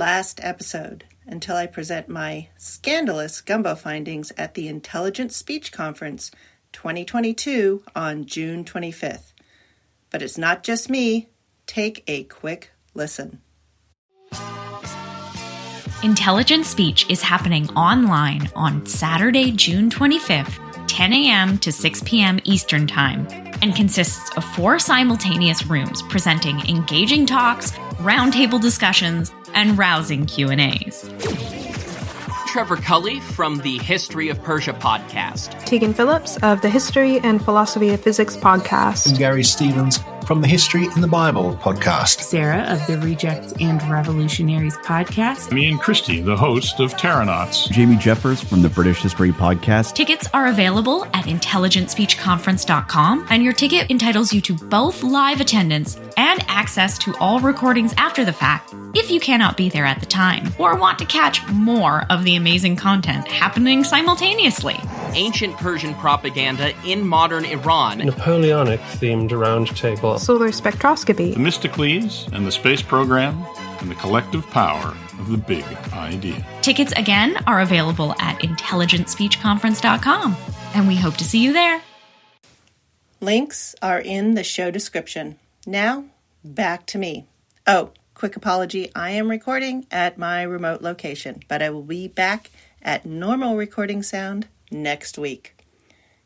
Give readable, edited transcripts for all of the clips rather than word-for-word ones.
last episode until I present my scandalous Gumbo findings at the Intelligent Speech Conference 2022 on June 25th. But it's not just me. Take a quick listen. Intelligent Speech is happening online on Saturday, June 25th, 10 a.m. to 6 p.m. Eastern Time, and consists of 4 simultaneous rooms presenting engaging talks, roundtable discussions, and rousing Q&As. Trevor Cully from the History of Persia podcast. Tegan Phillips of the History and Philosophy of Physics podcast. And Gary Stevens from the History in the Bible podcast. Sarah of the Rejects and Revolutionaries podcast. Me and Christy, the host of Terranauts. Jamie Jeffers from the British History podcast. Tickets are available at intelligentspeechconference.com, and your ticket entitles you to both live attendance and access to all recordings after the fact if you cannot be there at the time or want to catch more of the amazing content happening simultaneously. Ancient Persian propaganda in modern Iran. Napoleonic-themed roundtable. Solar spectroscopy. Themistocles and the space program and the collective power of the big idea. Tickets again are available at intelligentspeechconference.com, and we hope to see you there. Links are in the show description. Now, back to me. Oh, quick apology. I am recording at my remote location, but I will be back at normal recording sound next week.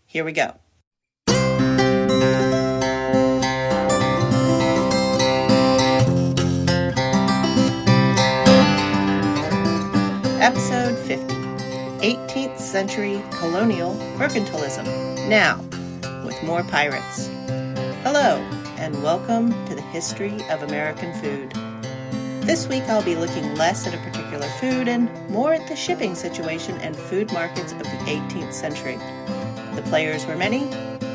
Here we go. Episode 50, 18th Century Colonial Mercantilism, now with more pirates. Hello, and welcome to the History of American Food. This week I'll be looking less at a particular food and more at the shipping situation and food markets of the 18th century. The players were many,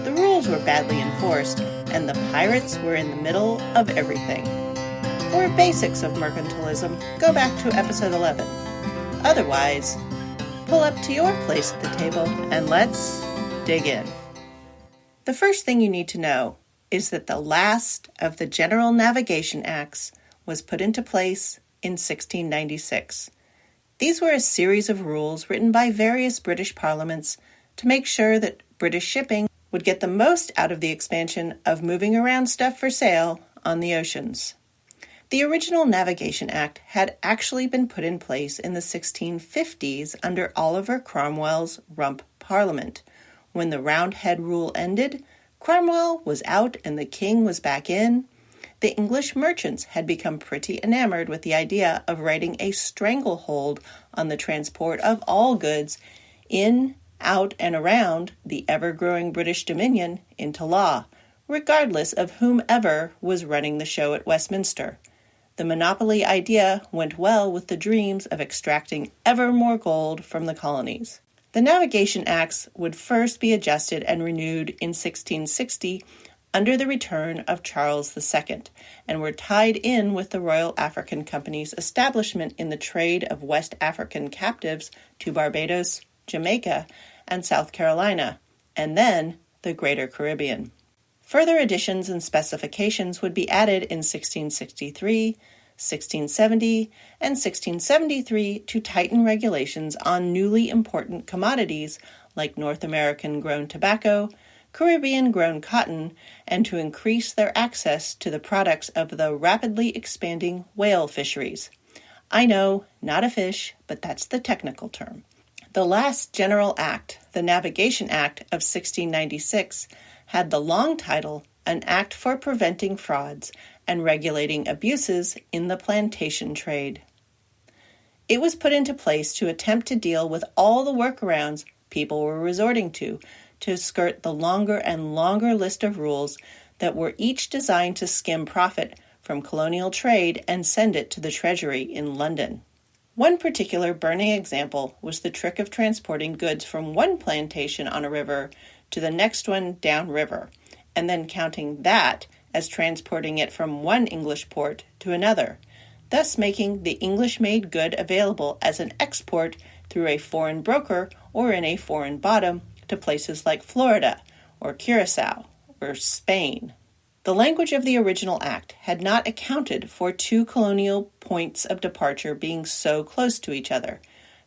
the rules were badly enforced, and the pirates were in the middle of everything. For basics of mercantilism, go back to episode 11. Otherwise, pull up to your place at the table and let's dig in. The first thing you need to know is that the last of the General Navigation Acts was put into place in 1696. These were a series of rules written by various British parliaments to make sure that British shipping would get the most out of the expansion of moving around stuff for sale on the oceans. The original Navigation Act had actually been put in place in the 1650s under Oliver Cromwell's Rump Parliament. When the Roundhead rule ended, Cromwell was out and the king was back in. The English merchants had become pretty enamored with the idea of writing a stranglehold on the transport of all goods in, out, and around the ever-growing British Dominion into law, regardless of whomever was running the show at Westminster. The monopoly idea went well with the dreams of extracting ever more gold from the colonies. The Navigation Acts would first be adjusted and renewed in 1660 under the return of Charles II, and were tied in with the Royal African Company's establishment in the trade of West African captives to Barbados, Jamaica, and South Carolina, and then the Greater Caribbean. Further additions and specifications would be added in 1663, 1670, and 1673 to tighten regulations on newly important commodities like North American-grown tobacco, Caribbean-grown cotton, and to increase their access to the products of the rapidly expanding whale fisheries. I know, not a fish, but that's the technical term. The last General Act, the Navigation Act of 1696, had the long title, An Act for Preventing Frauds and Regulating Abuses in the Plantation Trade. It was put into place to attempt to deal with all the workarounds people were resorting to skirt the longer and longer list of rules that were each designed to skim profit from colonial trade and send it to the Treasury in London. One particular burning example was the trick of transporting goods from one plantation on a river to the next one downriver, and then counting that as transporting it from one English port to another, thus making the English-made good available as an export through a foreign broker or in a foreign bottom to places like Florida or Curaçao or Spain. The language of the original act had not accounted for two colonial points of departure being so close to each other.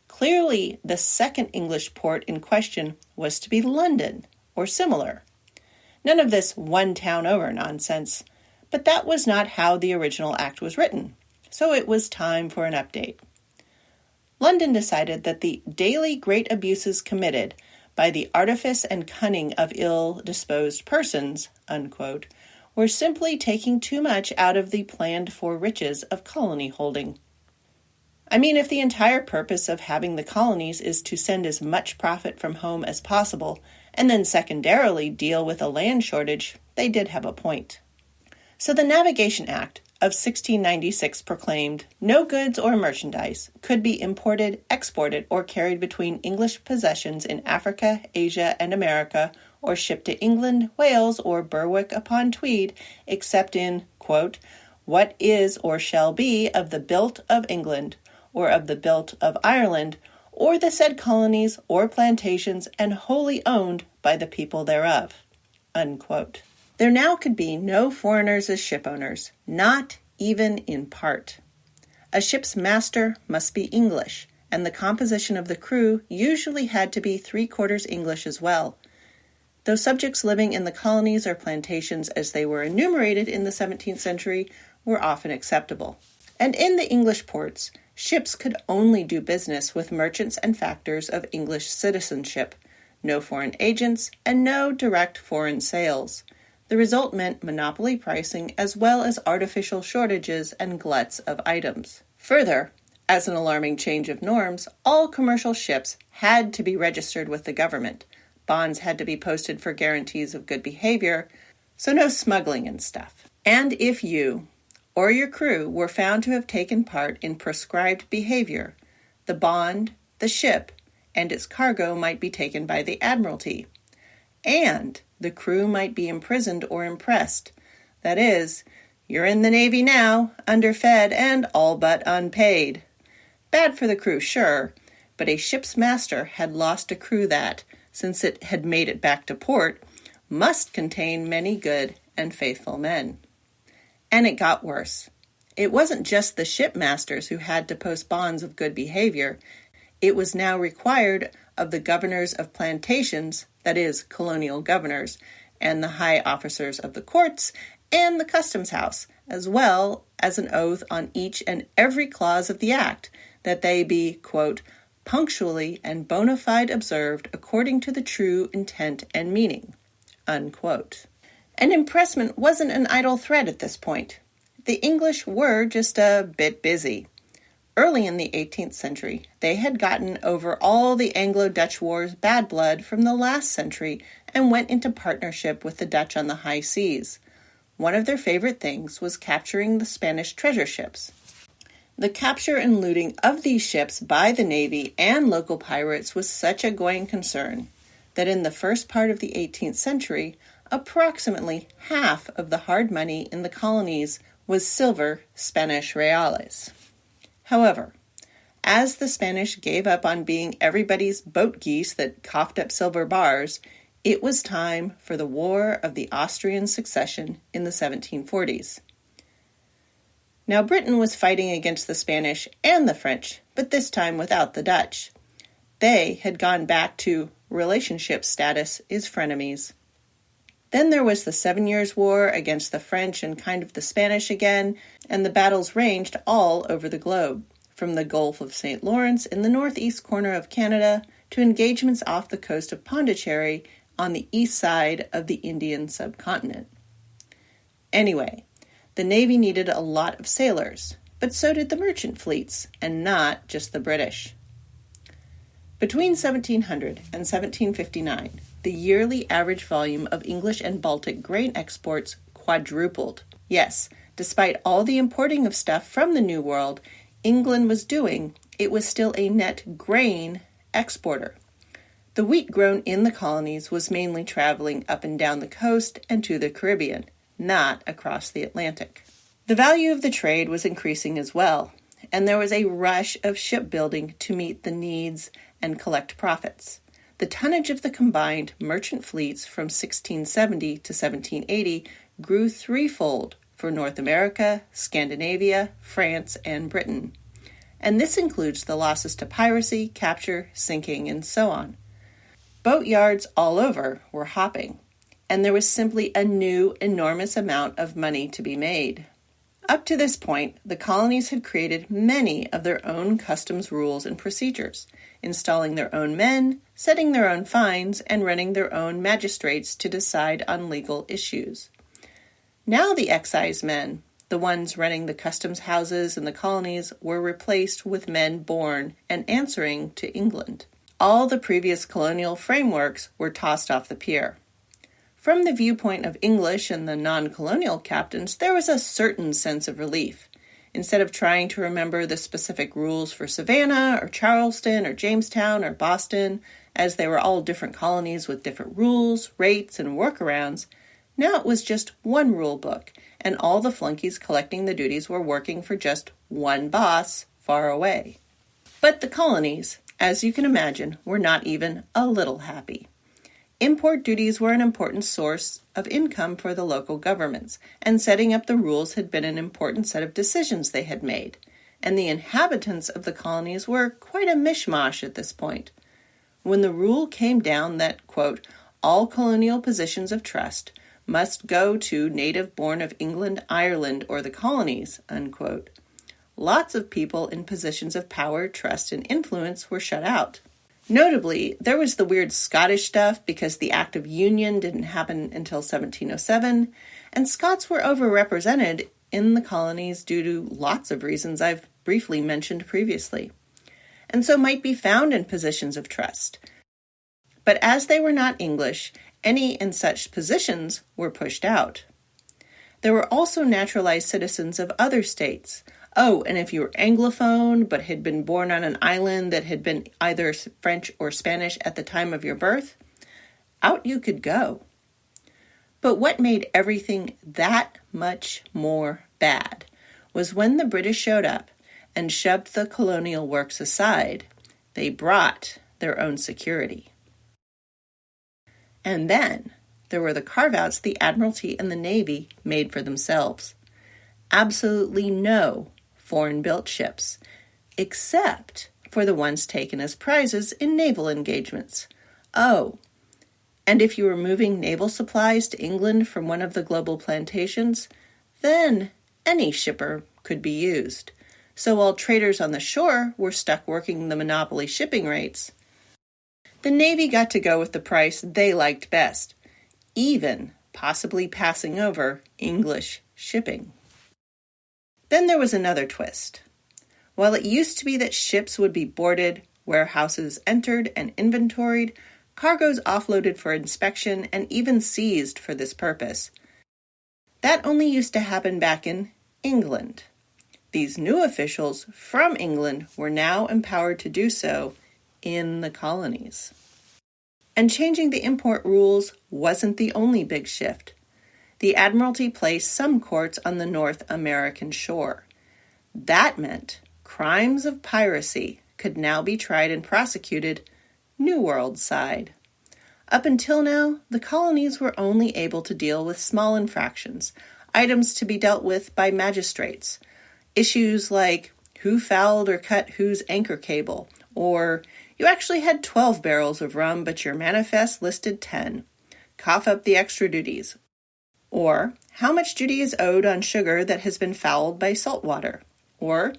Clearly, the second English port in question was to be London, or similar. None of this one town over nonsense, but that was not how the original act was written, so it was time for an update. London decided that the daily great abuses committed by the artifice and cunning of ill-disposed persons, unquote, were simply taking too much out of the planned-for riches of colony holding. I mean, if the entire purpose of having the colonies is to send as much profit from home as possible, and then secondarily deal with a land shortage, they did have a point. So the Navigation Act of 1696 proclaimed no goods or merchandise could be imported, exported, or carried between English possessions in Africa, Asia, and America, or shipped to England, Wales, or Berwick-upon-Tweed, except in, quote, what is or shall be of the built of England, or of the built of Ireland, or the said colonies or plantations, and wholly owned by the people thereof, unquote. There now could be no foreigners as shipowners, not even in part. A ship's master must be English, and the composition of the crew usually had to be 3/4 English as well. Though subjects living in the colonies or plantations as they were enumerated in the 17th century were often acceptable. And in the English ports, ships could only do business with merchants and factors of English citizenship, no foreign agents, and no direct foreign sales. The result meant monopoly pricing as well as artificial shortages and gluts of items. Further, as an alarming change of norms, all commercial ships had to be registered with the government. Bonds had to be posted for guarantees of good behavior, so no smuggling and stuff. And if you or your crew were found to have taken part in prescribed behavior, the bond, the ship, and its cargo might be taken by the Admiralty, and the crew might be imprisoned or impressed. That is, you're in the Navy now, underfed and all but unpaid. Bad for the crew, sure, but a ship's master had lost a crew that, since it had made it back to port, must contain many good and faithful men. And it got worse. It wasn't just the shipmasters who had to post bonds of good behavior. It was now required of the governors of plantations, that is, colonial governors, and the high officers of the courts, and the customs house, as well as an oath on each and every clause of the act, that they be, quote, punctually and bona fide observed according to the true intent and meaning, unquote. And impressment wasn't an idle threat at this point. The English were just a bit busy. Early in the 18th century, they had gotten over all the Anglo-Dutch War's bad blood from the last century and went into partnership with the Dutch on the high seas. One of their favorite things was capturing the Spanish treasure ships. The capture and looting of these ships by the Navy and local pirates was such a going concern that in the first part of the 18th century, approximately half of the hard money in the colonies was silver Spanish reales. However, as the Spanish gave up on being everybody's boat geese that coughed up silver bars, it was time for the War of the Austrian Succession in the 1740s. Now, Britain was fighting against the Spanish and the French, but this time without the Dutch. They had gone back to relationship status is frenemies. Then there was the 7 Years' War against the French and kind of the Spanish again, and the battles ranged all over the globe, from the Gulf of St. Lawrence in the northeast corner of Canada to engagements off the coast of Pondicherry on the east side of the Indian subcontinent. Anyway, the Navy needed a lot of sailors, but so did the merchant fleets, and not just the British. Between 1700 and 1759, the yearly average volume of English and Baltic grain exports quadrupled. Yes, despite all the importing of stuff from the New World England was doing, it was still a net grain exporter. The wheat grown in the colonies was mainly traveling up and down the coast and to the Caribbean, not across the Atlantic. The value of the trade was increasing as well, and there was a rush of shipbuilding to meet the needs and collect profits. The tonnage of the combined merchant fleets from 1670 to 1780 grew threefold for North America, Scandinavia, France, and Britain. And this includes the losses to piracy, capture, sinking, and so on. Boatyards all over were hopping, and there was simply a new enormous amount of money to be made. Up to this point, the colonies had created many of their own customs rules and procedures, installing their own men, setting their own fines, and running their own magistrates to decide on legal issues. Now the excise men, the ones running the customs houses in the colonies, were replaced with men born and answering to England. All the previous colonial frameworks were tossed off the pier. From the viewpoint of English and the non-colonial captains, there was a certain sense of relief. Instead of trying to remember the specific rules for Savannah or Charleston or Jamestown or Boston, as they were all different colonies with different rules, rates, and workarounds, now it was just one rule book, and all the flunkies collecting the duties were working for just one boss far away. But the colonies, as you can imagine, were not even a little happy. Import duties were an important source of income for the local governments, and setting up the rules had been an important set of decisions they had made, and the inhabitants of the colonies were quite a mishmash at this point. When the rule came down that, quote, all colonial positions of trust must go to native born of England, Ireland, or the colonies, unquote, lots of people in positions of power, trust, and influence were shut out. Notably, there was the weird Scottish stuff because the Act of Union didn't happen until 1707, and Scots were overrepresented in the colonies due to lots of reasons I've briefly mentioned previously, and so might be found in positions of trust. But as they were not English, any in such positions were pushed out. There were also naturalized citizens of other states. Oh, and if you were Anglophone but had been born on an island that had been either French or Spanish at the time of your birth, out you could go. But what made everything that much more bad was when the British showed up and shoved the colonial works aside, they brought their own security. And then there were the carve-outs the Admiralty and the Navy made for themselves. Absolutely no foreign-built ships, except for the ones taken as prizes in naval engagements. Oh, and if you were moving naval supplies to England from one of the global plantations, then any shipper could be used. So while traders on the shore were stuck working the monopoly shipping rates, the Navy got to go with the price they liked best, even possibly passing over English shipping. Then there was another twist. While it used to be that ships would be boarded, warehouses entered and inventoried, cargoes offloaded for inspection, and even seized for this purpose, that only used to happen back in England. These new officials from England were now empowered to do so in the colonies. And changing the import rules wasn't the only big shift. The Admiralty placed some courts on the North American shore. That meant crimes of piracy could now be tried and prosecuted New World side. Up until now, the colonies were only able to deal with small infractions, items to be dealt with by magistrates. Issues like who fouled or cut whose anchor cable, or you actually had 12 barrels of rum but your manifest listed 10. Cough up the extra duties. Or how much duty is owed on sugar that has been fouled by salt water? Or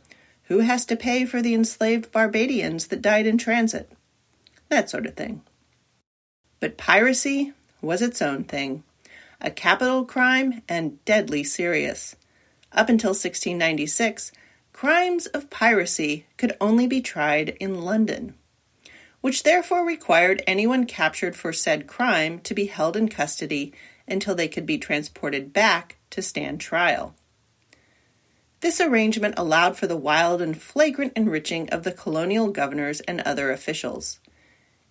who has to pay for the enslaved Barbadians that died in transit? That sort of thing. But piracy was its own thing, a capital crime and deadly serious. Up until 1696, crimes of piracy could only be tried in London, which therefore required anyone captured for said crime to be held in custody until they could be transported back to stand trial. This arrangement allowed for the wild and flagrant enriching of the colonial governors and other officials.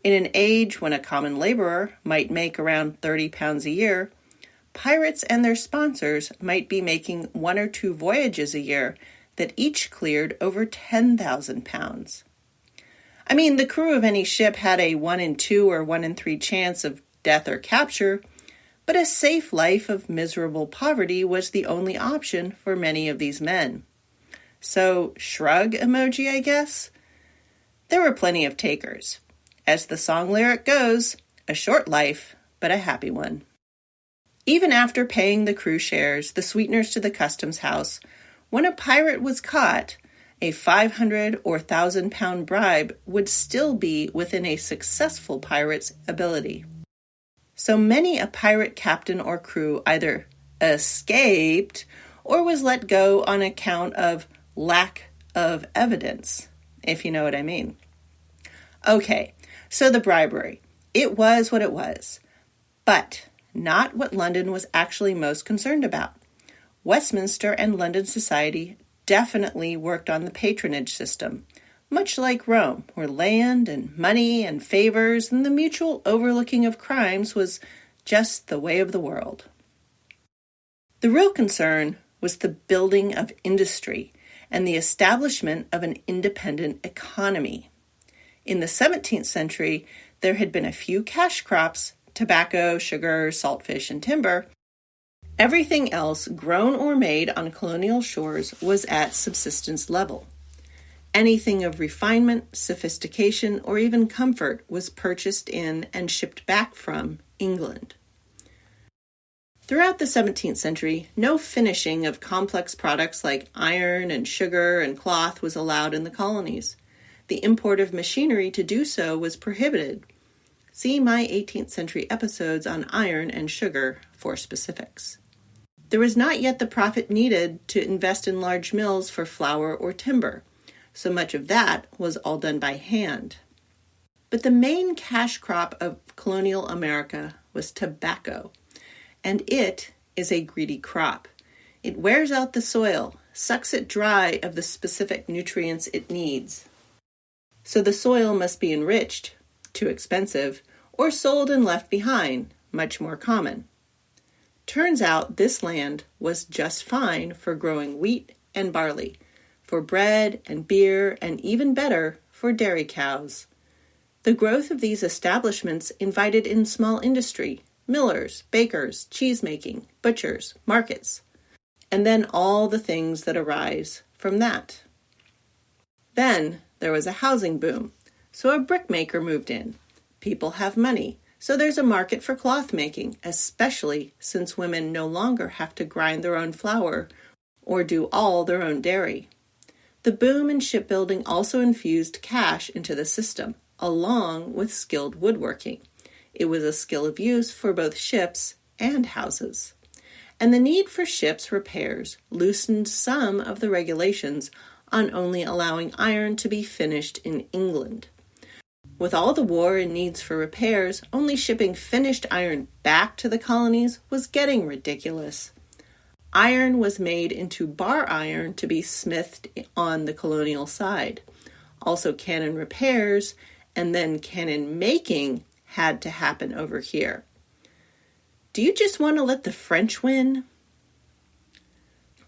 In an age when a common laborer might make around 30 pounds a year, pirates and their sponsors might be making 1 or 2 voyages a year that each cleared over 10,000 pounds. I mean, the crew of any ship had a 1 in 2 or 1 in 3 chance of death or capture, but a safe life of miserable poverty was the only option for many of these men. So, shrug emoji, I guess? There were plenty of takers. As the song lyric goes, a short life, but a happy one. Even after paying the crew shares, the sweeteners to the customs house, when a pirate was caught, a 500 or 1,000-pound bribe would still be within a successful pirate's ability. So many a pirate captain or crew either escaped or was let go on account of lack of evidence, if you know what I mean. Okay, so the bribery. It was what it was, but not what London was actually most concerned about. Westminster and London society definitely worked on the patronage system, much like Rome, where land and money and favors and the mutual overlooking of crimes was just the way of the world. The real concern was the building of industry and the establishment of an independent economy. In the 17th century, there had been a few cash crops: tobacco, sugar, saltfish, and timber. Everything else grown or made on colonial shores was at subsistence level. Anything of refinement, sophistication, or even comfort was purchased in and shipped back from England. Throughout the 17th century, no finishing of complex products like iron and sugar and cloth was allowed in the colonies. The import of machinery to do so was prohibited. See my 18th century episodes on iron and sugar for specifics. There was not yet the profit needed to invest in large mills for flour or timber, so much of that was all done by hand. But the main cash crop of colonial America was tobacco, and it is a greedy crop. It wears out the soil, sucks it dry of the specific nutrients it needs. So the soil must be enriched, too expensive, or sold and left behind, much more common. Turns out this land was just fine for growing wheat and barley, for bread and beer, and even better, for dairy cows. The growth of these establishments invited in small industry, millers, bakers, cheesemaking, butchers, markets, and then all the things that arise from that. Then there was a housing boom, so a brickmaker moved in. People have money, so there's a market for cloth making, especially since women no longer have to grind their own flour or do all their own dairy. The boom in shipbuilding also infused cash into the system, along with skilled woodworking. It was a skill of use for both ships and houses. And the need for ships repairs loosened some of the regulations on only allowing iron to be finished in England. With all the war and needs for repairs, only shipping finished iron back to the colonies was getting ridiculous. Iron was made into bar iron to be smithed on the colonial side. Also cannon repairs and then cannon making had to happen over here. Do you just want to let the French win?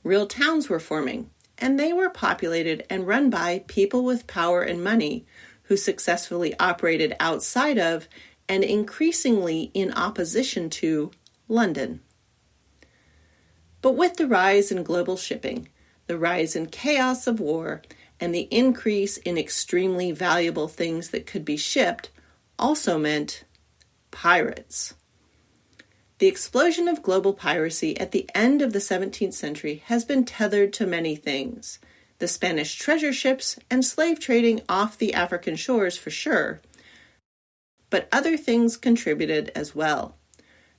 Real towns were forming, and they were populated and run by people with power and money who successfully operated outside of and increasingly in opposition to London. But with the rise in global shipping, the rise in chaos of war, and the increase in extremely valuable things that could be shipped also meant pirates. The explosion of global piracy at the end of the 17th century has been tethered to many things. The Spanish treasure ships and slave trading off the African shores for sure. But other things contributed as well.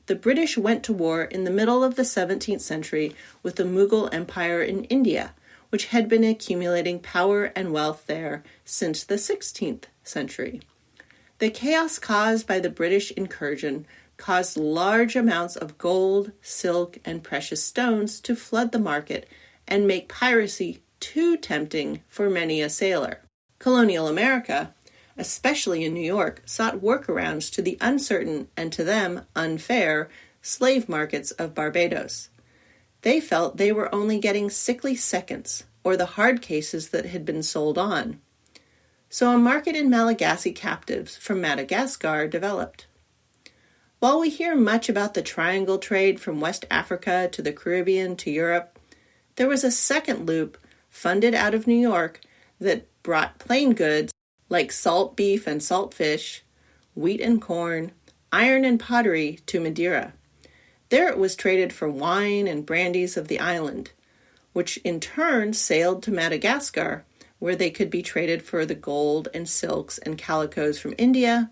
The British went to war in the middle of the 17th century with the Mughal Empire in India, which had been accumulating power and wealth there since the 16th century. The chaos caused by the British incursion caused large amounts of gold, silk, and precious stones to flood the market and make piracy too tempting for many a sailor. Colonial America, especially in New York, sought workarounds to the uncertain and to them unfair slave markets of Barbados. They felt they were only getting sickly seconds or the hard cases that had been sold on. So a market in Malagasy captives from Madagascar developed. While we hear much about the triangle trade from West Africa to the Caribbean to Europe, there was a second loop funded out of New York that brought plain goods like salt beef and salt fish, wheat and corn, iron and pottery to Madeira. There it was traded for wine and brandies of the island, which in turn sailed to Madagascar, where they could be traded for the gold and silks and calicos from India,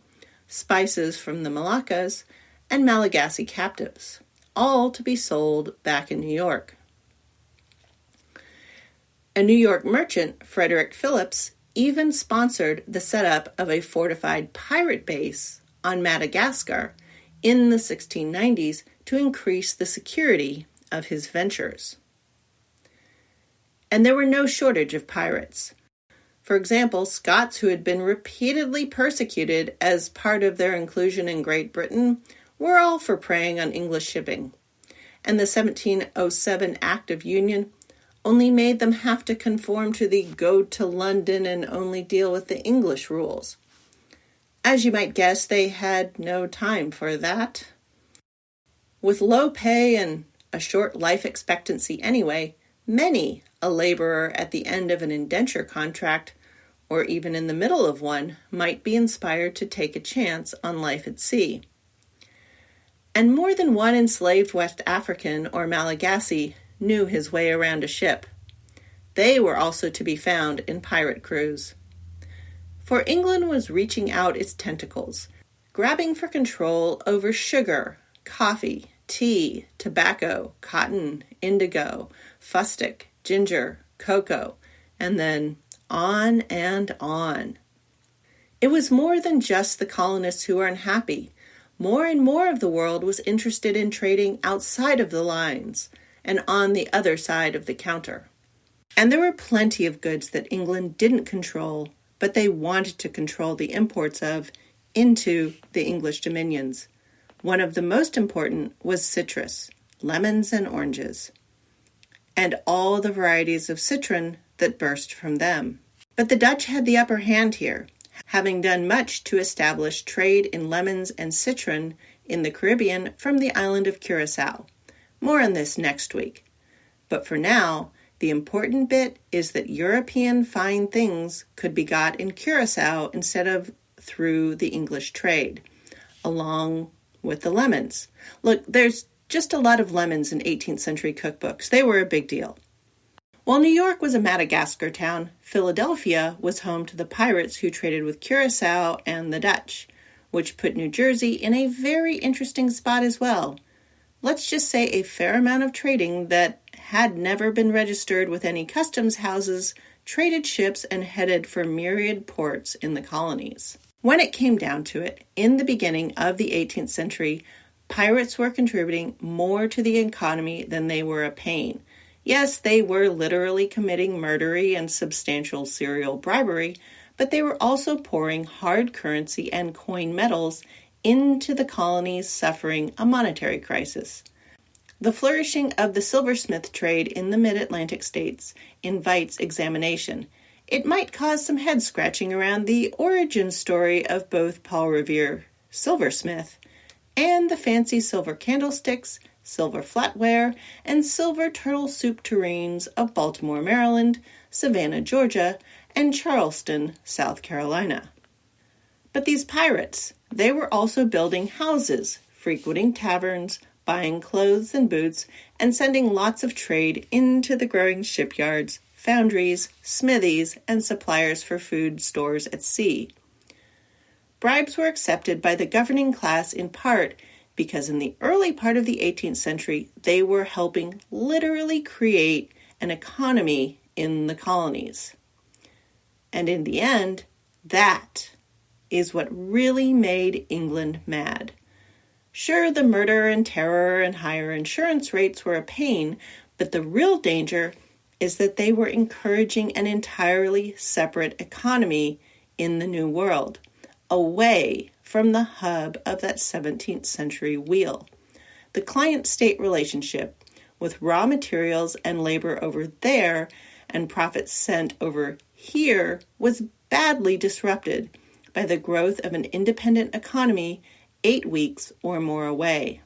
spices from the Moluccas, and Malagasy captives, all to be sold back in New York. A New York merchant, Frederick Phillips, even sponsored the setup of a fortified pirate base on Madagascar in the 1690s to increase the security of his ventures. And there were no shortage of pirates. For example, Scots who had been repeatedly persecuted as part of their inclusion in Great Britain were all for preying on English shipping. And the 1707 Act of Union only made them have to conform to the go to London and only deal with the English rules. As you might guess, they had no time for that. With low pay and a short life expectancy anyway, many a laborer at the end of an indenture contract, or even in the middle of one, might be inspired to take a chance on life at sea. And more than one enslaved West African or Malagasy knew his way around a ship. They were also to be found in pirate crews. For England was reaching out its tentacles, grabbing for control over sugar, coffee, tea, tobacco, cotton, indigo, fustic, ginger, cocoa, and then on and on. It was more than just the colonists who were unhappy. More and more of the world was interested in trading outside of the lines and on the other side of the counter. And there were plenty of goods that England didn't control, but they wanted to control the imports of into the English dominions. One of the most important was citrus, lemons and oranges, and all the varieties of citron that burst from them. But the Dutch had the upper hand here, having done much to establish trade in lemons and citron in the Caribbean from the island of Curaçao. More on this next week. But for now, the important bit is that European fine things could be got in Curaçao instead of through the English trade, along with the lemons. Look, there's just a lot of lemons in 18th century cookbooks. They were a big deal. While New York was a Madagascar town, Philadelphia was home to the pirates who traded with Curaçao and the Dutch, which put New Jersey in a very interesting spot as well. Let's just say a fair amount of trading that had never been registered with any customs houses traded ships and headed for myriad ports in the colonies. When it came down to it, in the beginning of the 18th century, pirates were contributing more to the economy than they were a pain. Yes, they were literally committing murdery and substantial serial bribery, but they were also pouring hard currency and coin metals into the colonies suffering a monetary crisis. The flourishing of the silversmith trade in the mid-Atlantic states invites examination. It might cause some head-scratching around the origin story of both Paul Revere, silversmith, and the fancy silver candlesticks, silver flatware, and silver turtle soup tureens of Baltimore, Maryland, Savannah, Georgia, and Charleston, South Carolina. But these pirates, they were also building houses, frequenting taverns, buying clothes and boots, and sending lots of trade into the growing shipyards, foundries, smithies, and suppliers for food stores at sea. Bribes were accepted by the governing class in part because in the early part of the 18th century, they were helping literally create an economy in the colonies. And in the end, that is what really made England mad. Sure, the murder and terror and higher insurance rates were a pain, but the real danger is that they were encouraging an entirely separate economy in the New World, away from the hub of that 17th century wheel. The client-state relationship with raw materials and labor over there and profits sent over here was badly disrupted by the growth of an independent economy 8 weeks or more away.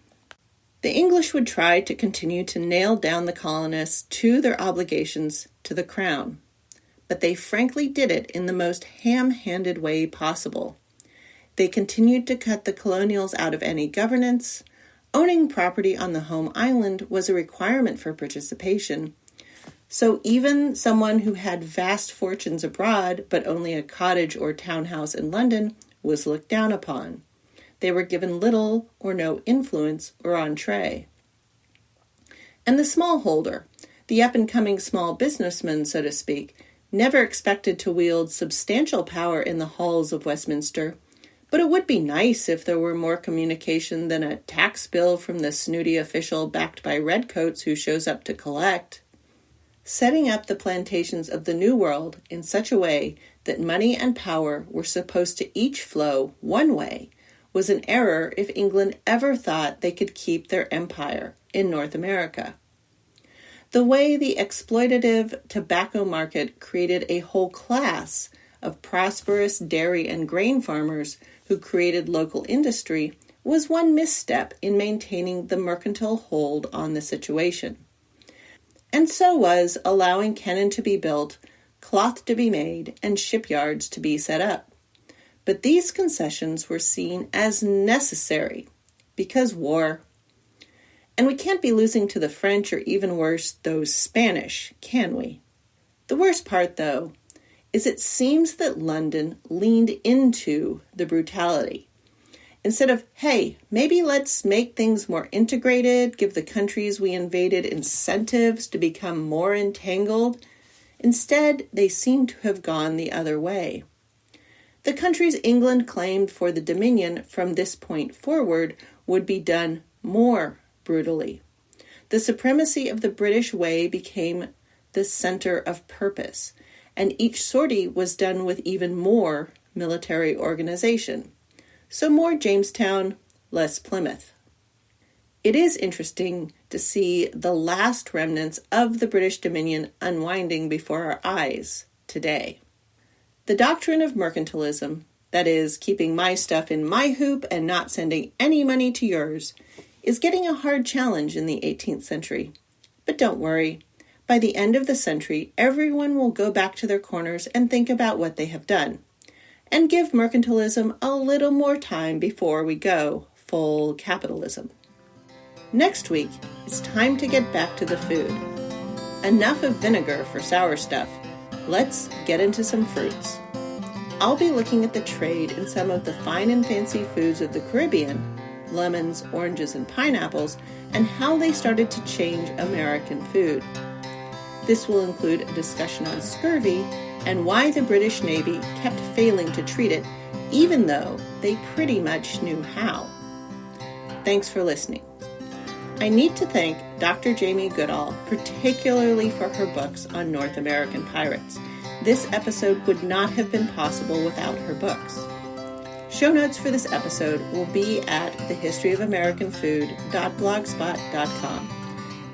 The English would try to continue to nail down the colonists to their obligations to the crown, but they frankly did it in the most ham-handed way possible. They continued to cut the colonials out of any governance. Owning property on the home island was a requirement for participation, so even someone who had vast fortunes abroad but only a cottage or townhouse in London was looked down upon. They were given little or no influence or entree. And the smallholder, the up-and-coming small businessman, so to speak, never expected to wield substantial power in the halls of Westminster, but it would be nice if there were more communication than a tax bill from the snooty official backed by redcoats who shows up to collect. Setting up the plantations of the New World in such a way that money and power were supposed to each flow one way was an error if England ever thought they could keep their empire in North America. The way the exploitative tobacco market created a whole class of prosperous dairy and grain farmers who created local industry was one misstep in maintaining the mercantile hold on the situation. And so was allowing cannon to be built, cloth to be made, and shipyards to be set up. But these concessions were seen as necessary because war. And we can't be losing to the French or even worse, those Spanish, can we? The worst part, though, is it seems that London leaned into the brutality. Instead of, hey, maybe let's make things more integrated, give the countries we invaded incentives to become more entangled, instead they seem to have gone the other way. The countries England claimed for the Dominion from this point forward would be done more brutally. The supremacy of the British way became the center of purpose, and each sortie was done with even more military organization. So more Jamestown, less Plymouth. It is interesting to see the last remnants of the British Dominion unwinding before our eyes today. The doctrine of mercantilism, that is, keeping my stuff in my hoop and not sending any money to yours, is getting a hard challenge in the 18th century. But don't worry. By the end of the century, everyone will go back to their corners and think about what they have done, and give mercantilism a little more time before we go full capitalism. Next week, it's time to get back to the food. Enough of vinegar for sour stuff. Let's get into some fruits. I'll be looking at the trade in some of the fine and fancy foods of the Caribbean, lemons, oranges, and pineapples, and how they started to change American food. This will include a discussion on scurvy and why the British Navy kept failing to treat it, even though they pretty much knew how. Thanks for listening. I need to thank Dr. Jamie Goodall, particularly for her books on North American pirates. This episode would not have been possible without her books. Show notes for this episode will be at thehistoryofamericanfood.blogspot.com.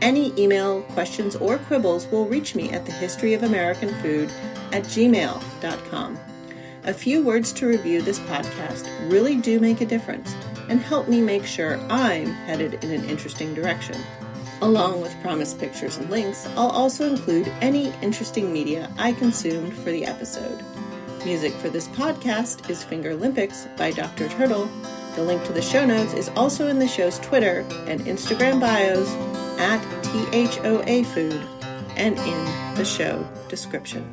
Any email, questions, or quibbles will reach me at thehistoryofamericanfood@gmail.com. A few words to review this podcast really do make a difference and help me make sure I'm headed in an interesting direction. Along with promised pictures and links, I'll also include any interesting media I consumed for the episode. Music for this podcast is Finger Olympics by Dr. Turtle. The link to the show notes is also in the show's Twitter and Instagram bios @THOA Food and in the show description.